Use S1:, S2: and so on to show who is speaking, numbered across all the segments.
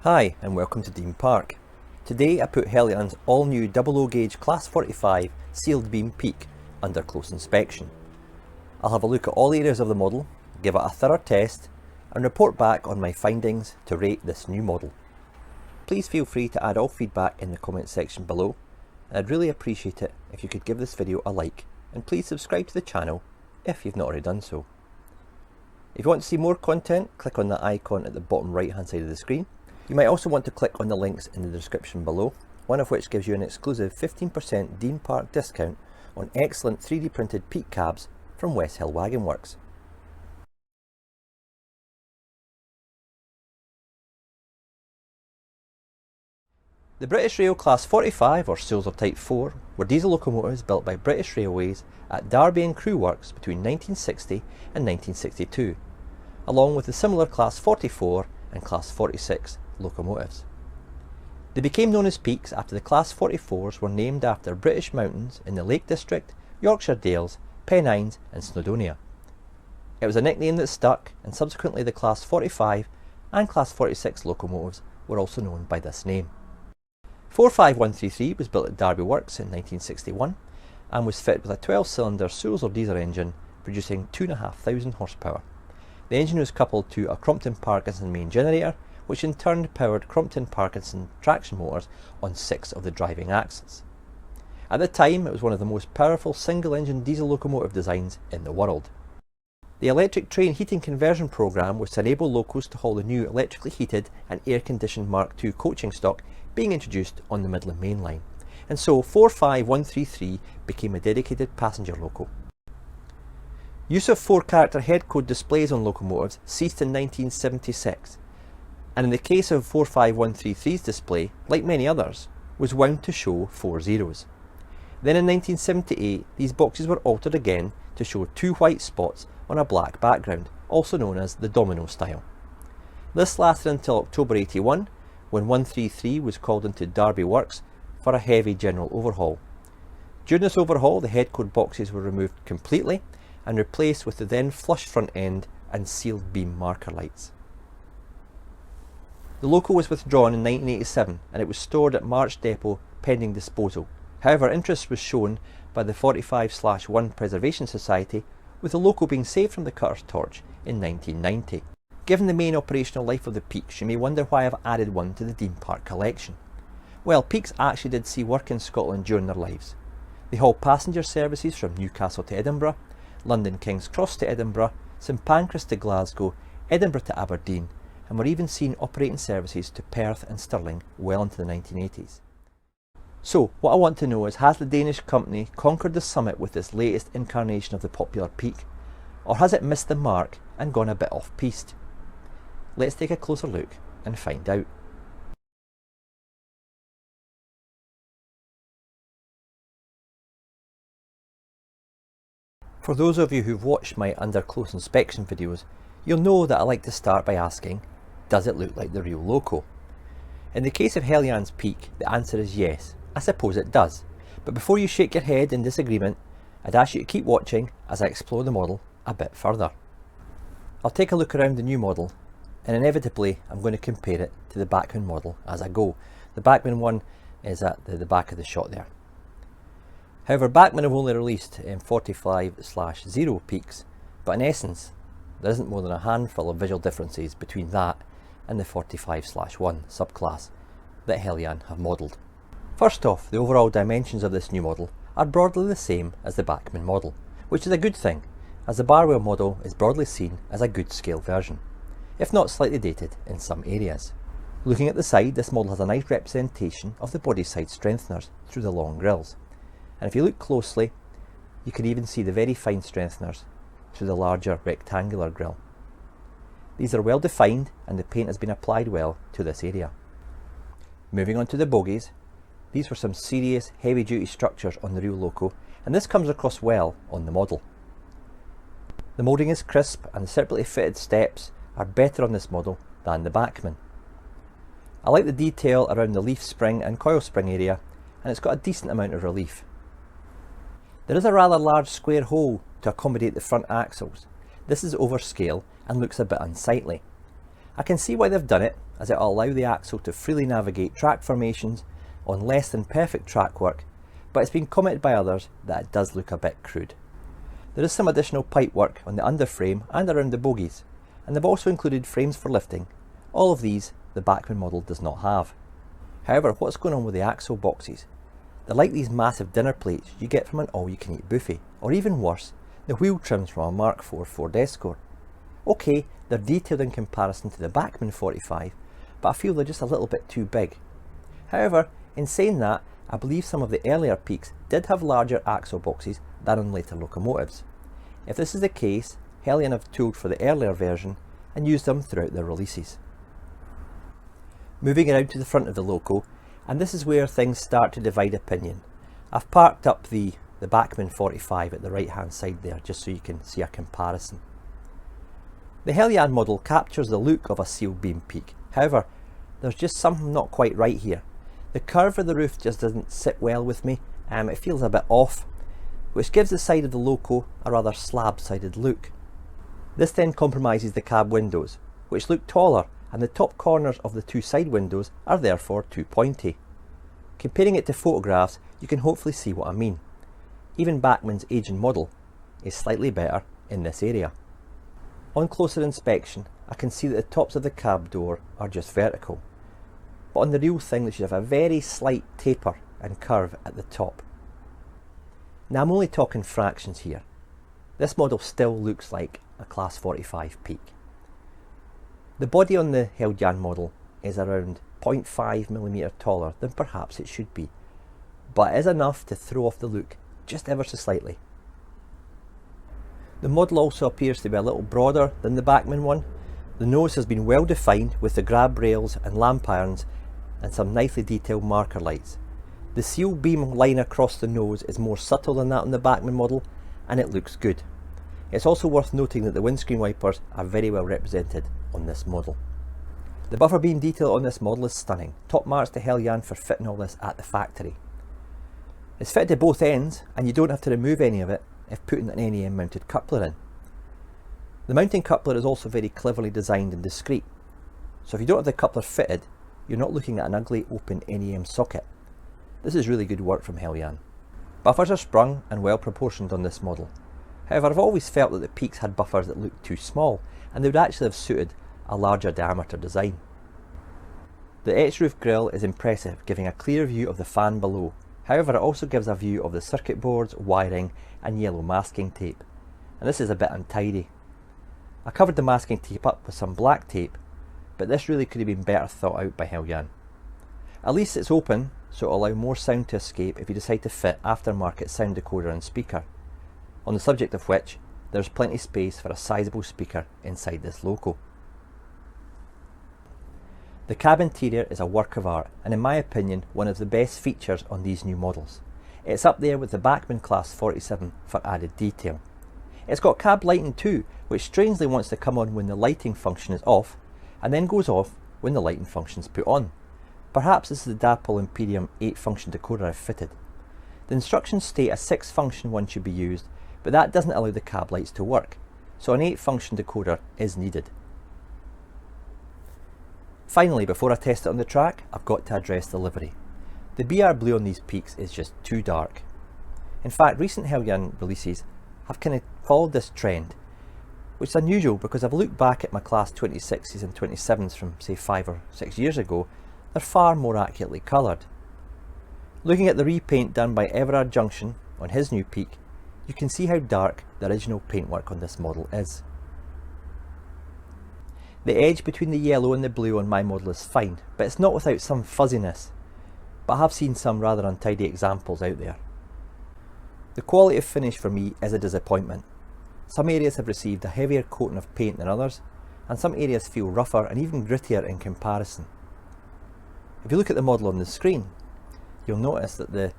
S1: Hi and welcome to Dean Park. Today I put Heljan's all-new 00 gauge Class 45 sealed beam peak under close inspection. I'll have a look at all areas of the model, give it a thorough test and report back on my findings to rate this new model. Please feel free to add all feedback in the comment section below, and I'd really appreciate it if you could give this video a like and please subscribe to the channel if you've not already done so. If you want to see more content, click on the icon at the bottom right hand side of the screen. You might also want to click on the links in the description below, one of which gives you an exclusive 15% Dean Park discount on excellent 3D printed peak cabs from West Hill Wagon Works. The British Rail Class 45 or Sulzer Type 4 were diesel locomotives built by British Railways at Derby and Crewe Works between 1960 and 1962, along with the similar Class 44 and Class 46 locomotives. They became known as peaks after the Class 44s were named after British mountains in the Lake District, Yorkshire Dales, Pennines and Snowdonia. It was a nickname that stuck, and subsequently the Class 45 and Class 46 locomotives were also known by this name. 45133 was built at Derby Works in 1961 and was fitted with a 12-cylinder Sulzer diesel engine producing 2,500 horsepower. The engine was coupled to a Crompton-Parkinson main generator, which in turn powered Crompton-Parkinson traction motors on 6 of the driving axles. At the time, it was one of the most powerful single-engine diesel locomotive designs in the world. The electric train heating conversion programme was to enable locos to haul the new electrically heated and air-conditioned Mark II coaching stock being introduced on the Midland Main Line, and so 45133 became a dedicated passenger loco. Use of 4-character head code displays on locomotives ceased in 1976, and in the case of 45133's display, like many others, was wound to show 4 zeros. Then in 1978, these boxes were altered again to show 2 white spots on a black background, also known as the domino style. This lasted until October 81, when 133 was called into Derby Works for a heavy general overhaul. During this overhaul, the head code boxes were removed completely and replaced with the then flush front end and sealed beam marker lights. The loco was withdrawn in 1987 and it was stored at March Depot pending disposal. However, interest was shown by the 45/1 Preservation Society, with the loco being saved from the cutter's torch in 1990. Given the main operational life of the peaks, you may wonder why I've added one to the Dean Park collection. Well, peaks actually did see work in Scotland during their lives. They hauled passenger services from Newcastle to Edinburgh, London King's Cross to Edinburgh, St Pancras to Glasgow, Edinburgh to Aberdeen, and were even seen operating services to Perth and Stirling well into the 1980s. So, what I want to know is, has the Danish company conquered the summit with this latest incarnation of the popular peak, or has it missed the mark and gone a bit off piste? Let's take a closer look and find out. For those of you who've watched my under close inspection videos, you'll know that I like to start by asking, does it look like the real loco? In the case of Heljan's peak, the answer is yes, I suppose it does. But before you shake your head in disagreement, I'd ask you to keep watching as I explore the model a bit further. I'll take a look around the new model, and inevitably I'm going to compare it to the Bachmann model as I go. The Bachmann one is at the back of the shot there. However, Bachmann have only released 45/0 peaks, but in essence there isn't more than a handful of visual differences between that and the 45/1 subclass that Heljan have modelled. First off, the overall dimensions of this new model are broadly the same as the Bachmann model, which is a good thing, as the Barwell model is broadly seen as a good scale version, if not slightly dated in some areas. Looking at the side, this model has a nice representation of the body side strengtheners through the long grills, and if you look closely you can even see the very fine strengtheners through the larger rectangular grille. These are well defined and the paint has been applied well to this area. Moving on to the bogies, these were some serious heavy duty structures on the real loco, and this comes across well on the model. The moulding is crisp and the separately fitted steps are better on this model than the Bachmann. I like the detail around the leaf spring and coil spring area, and it's got a decent amount of relief. There is a rather large square hole to accommodate the front axles. This is overscale and looks a bit unsightly. I can see why they've done it, as it will allow the axle to freely navigate track formations on less than perfect track work, but it's been commented by others that it does look a bit crude. There is some additional pipe work on the underframe and around the bogies, and they've also included frames for lifting. All of these the Bachmann model does not have. However, what's going on with the axle boxes? They're like these massive dinner plates you get from an all-you-can-eat buffet, or even worse, the wheel trims from a Mark IV Ford Escort. Okay, they're detailed in comparison to the Bachmann 45, but I feel they're just a little bit too big. However, in saying that, I believe some of the earlier peaks did have larger axle boxes than on later locomotives. If this is the case, Heljan have tooled for the earlier version and used them throughout their releases. Moving around to the front of the loco, and this is where things start to divide opinion. I've parked up the Bachmann 45 at the right hand side there just so you can see a comparison. The Heljan model captures the look of a sealed beam peak, however there's just something not quite right here. The curve of the roof just doesn't sit well with me, it feels a bit off, which gives the side of the loco a rather slab-sided look. This then compromises the cab windows, which look taller, and the top corners of the two side windows are therefore too pointy. Comparing it to photographs, you can hopefully see what I mean. Even Bachmann's aging model is slightly better in this area. On closer inspection, I can see that the tops of the cab door are just vertical, but on the real thing they should have a very slight taper and curve at the top. Now I'm only talking fractions here. This model still looks like a Class 45 peak. The body on the Heljan model is around 0.5mm taller than perhaps it should be, but it is enough to throw off the look just ever so slightly. The model also appears to be a little broader than the Bachmann one. The nose has been well defined with the grab rails and lamp irons and some nicely detailed marker lights. The seal beam line across the nose is more subtle than that on the Bachmann model, and it looks good. It's also worth noting that the windscreen wipers are very well represented on this model. The buffer beam detail on this model is stunning. Top marks to Heljan for fitting all this at the factory. It's fitted to both ends, and you don't have to remove any of it if putting an NEM mounted coupler in. The mounting coupler is also very cleverly designed and discreet, so if you don't have the coupler fitted, you're not looking at an ugly open NEM socket. This is really good work from Heljan. Buffers are sprung and well proportioned on this model. However, I've always felt that the peaks had buffers that looked too small, and they would actually have suited a larger diameter design. The etched roof grille is impressive, giving a clear view of the fan below. However, it also gives a view of the circuit boards, wiring and yellow masking tape, and this is a bit untidy. I covered the masking tape up with some black tape, but this really could have been better thought out by Heljan. At least it's open, so it will allow more sound to escape if you decide to fit aftermarket sound decoder and speaker. On the subject of which, there's plenty space for a sizable speaker inside this loco. The cab interior is a work of art, and in my opinion one of the best features on these new models. It's up there with the Bachmann Class 47 for added detail. It's got cab lighting too, which strangely wants to come on when the lighting function is off, and then goes off when the lighting function is put on. Perhaps this is the Dapol Imperium 8 function decoder I've fitted. The instructions state a 6 function one should be used, but that doesn't allow the cab lights to work, so an 8 function decoder is needed. Finally, before I test it on the track, I've got to address the livery. The BR blue on these peaks is just too dark. In fact, recent Heljan releases have kind of followed this trend, which is unusual because I've looked back at my Class 26s and 27s from say 5 or 6 years ago, they're far more accurately coloured. Looking at the repaint done by Everard Junction on his new peak, you can see how dark the original paintwork on this model is. The edge between the yellow and the blue on my model is fine, but it's not without some fuzziness, but I have seen some rather untidy examples out there. The quality of finish for me is a disappointment. Some areas have received a heavier coating of paint than others, and some areas feel rougher and even grittier in comparison. If you look at the model on the screen, you'll notice that the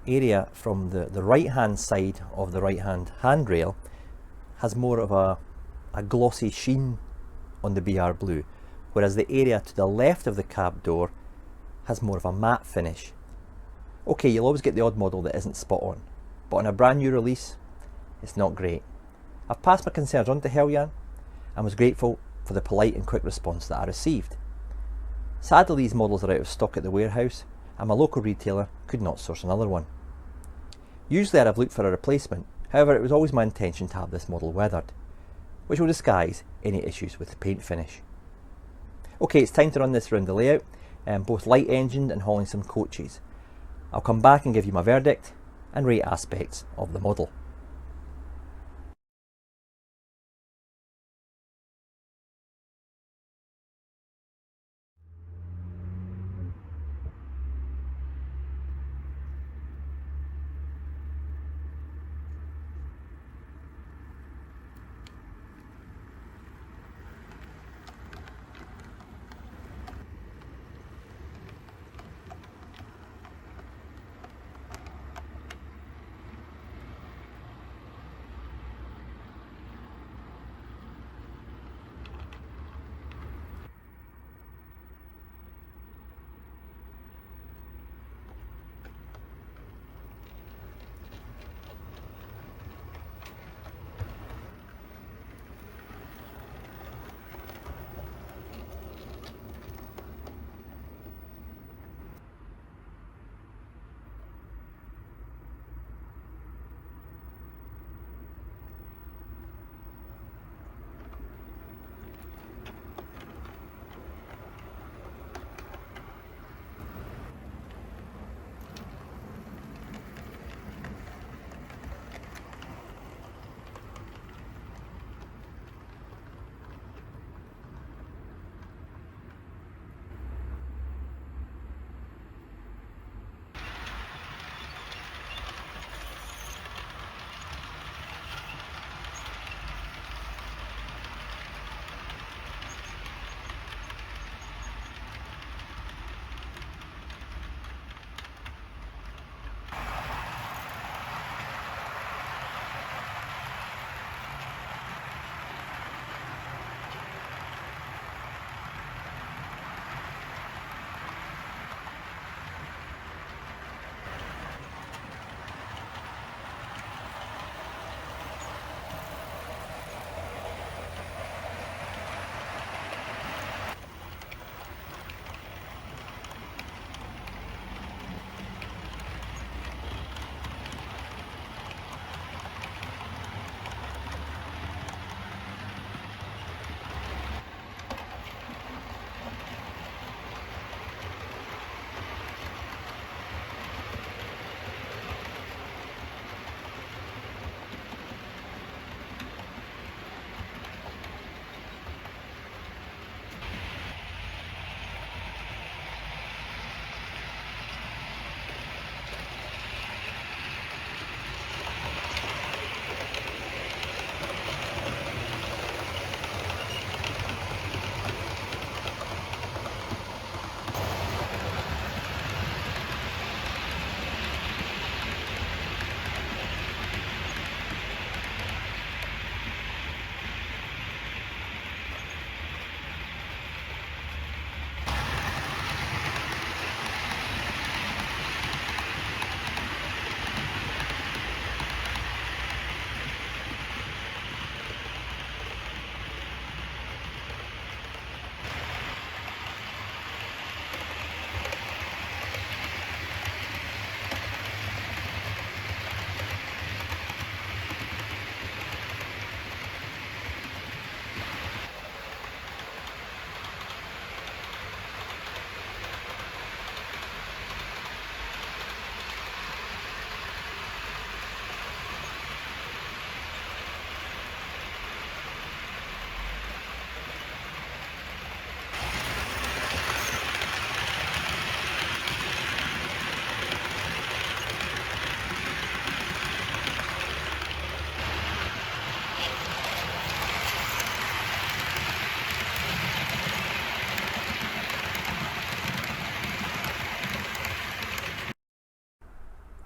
S1: area from the right hand side of the right hand handrail has more of a glossy sheen on the BR blue, whereas the area to the left of the cab door has more of a matte finish. Okay, you'll always get the odd model that isn't spot on, but on a brand new release, it's not great. I've passed my concerns on to Heljan and was grateful for the polite and quick response that I received. Sadly, these models are out of stock at the warehouse, and my local retailer could not source another one. Usually I'd have looked for a replacement, however it was always my intention to have this model weathered, which will disguise any issues with the paint finish. Okay, it's time to run this around the layout, both light engined and hauling some coaches. I'll come back and give you my verdict and rate aspects of the model.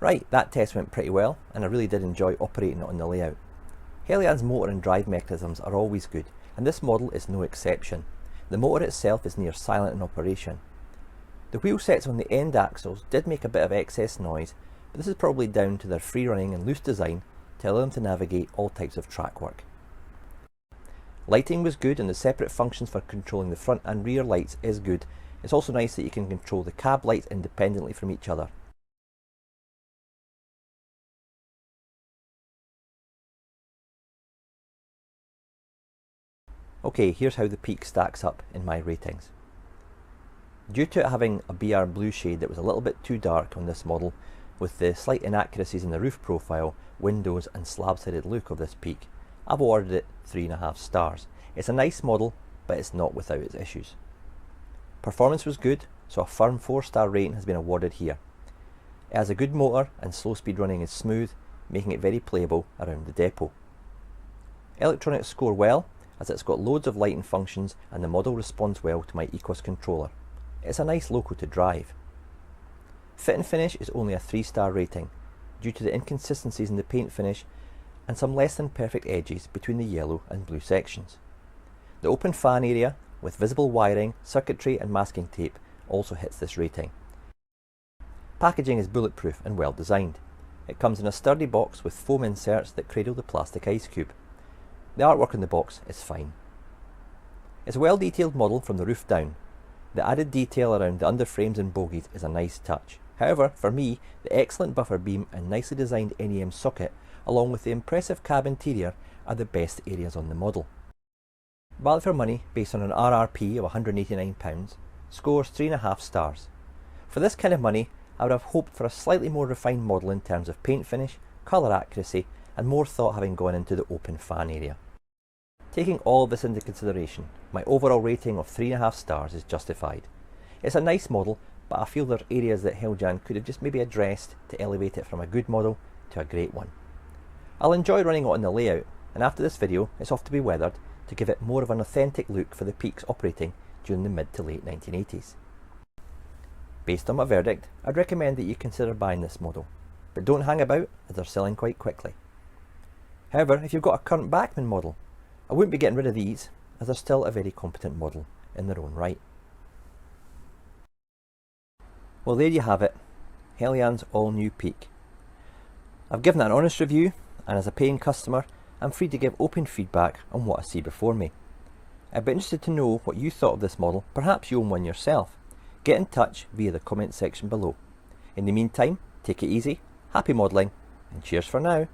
S1: Right, that test went pretty well, and I really did enjoy operating it on the layout. Heljan's motor and drive mechanisms are always good, and this model is no exception. The motor itself is near silent in operation. The wheel sets on the end axles did make a bit of excess noise, but this is probably down to their free running and loose design to allow them to navigate all types of track work. Lighting was good and the separate functions for controlling the front and rear lights is good. It's also nice that you can control the cab lights independently from each other. Okay, here's how the Peak stacks up in my ratings. Due to it having a BR blue shade that was a little bit too dark on this model, with the slight inaccuracies in the roof profile, windows and slab-sided look of this Peak, I've awarded it 3.5 stars. It's a nice model, but it's not without its issues. Performance was good, so a firm 4-star rating has been awarded here. It has a good motor and slow speed running is smooth, making it very playable around the depot. Electronics score well, as it's got loads of lighting functions and the model responds well to my ECOS controller. It's a nice loco to drive. Fit and finish is only a 3-star rating, due to the inconsistencies in the paint finish and some less than perfect edges between the yellow and blue sections. The open fan area, with visible wiring, circuitry and masking tape, also hits this rating. Packaging is bulletproof and well designed. It comes in a sturdy box with foam inserts that cradle the plastic ice cube. The artwork in the box is fine. It's a well detailed model from the roof down. The added detail around the underframes and bogies is a nice touch. However, for me, the excellent buffer beam and nicely designed NEM socket, along with the impressive cab interior, are the best areas on the model. Value for money, based on an RRP of £189, scores 3.5 stars. For this kind of money, I would have hoped for a slightly more refined model in terms of paint finish, colour accuracy, and more thought having gone into the open fan area. Taking all of this into consideration, my overall rating of 3.5 stars is justified. It's a nice model, but I feel there are areas that Heljan could have just maybe addressed to elevate it from a good model to a great one. I'll enjoy running it on the layout, and after this video it's off to be weathered to give it more of an authentic look for the Peaks operating during the mid to late 1980s. Based on my verdict, I'd recommend that you consider buying this model, but don't hang about as they're selling quite quickly. However, if you've got a current Bachmann model, I wouldn't be getting rid of these, as they're still a very competent model in their own right. Well, there you have it, Heljan's all-new Peak. I've given it an honest review, and as a paying customer, I'm free to give open feedback on what I see before me. I'd be interested to know what you thought of this model. Perhaps you own one yourself. Get in touch via the comment section below. In the meantime, take it easy, happy modelling, and cheers for now.